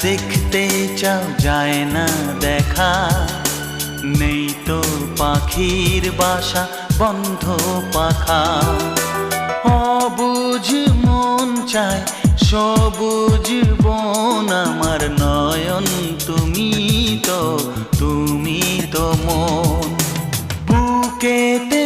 দেখতে চাও যায় না দেখা, নেই তো পাখির বাসা বন্ধ পাখা। অবুঝ মন চায় সবুজ বন, আমার নয়ন তুমি তো মন। বুকেতে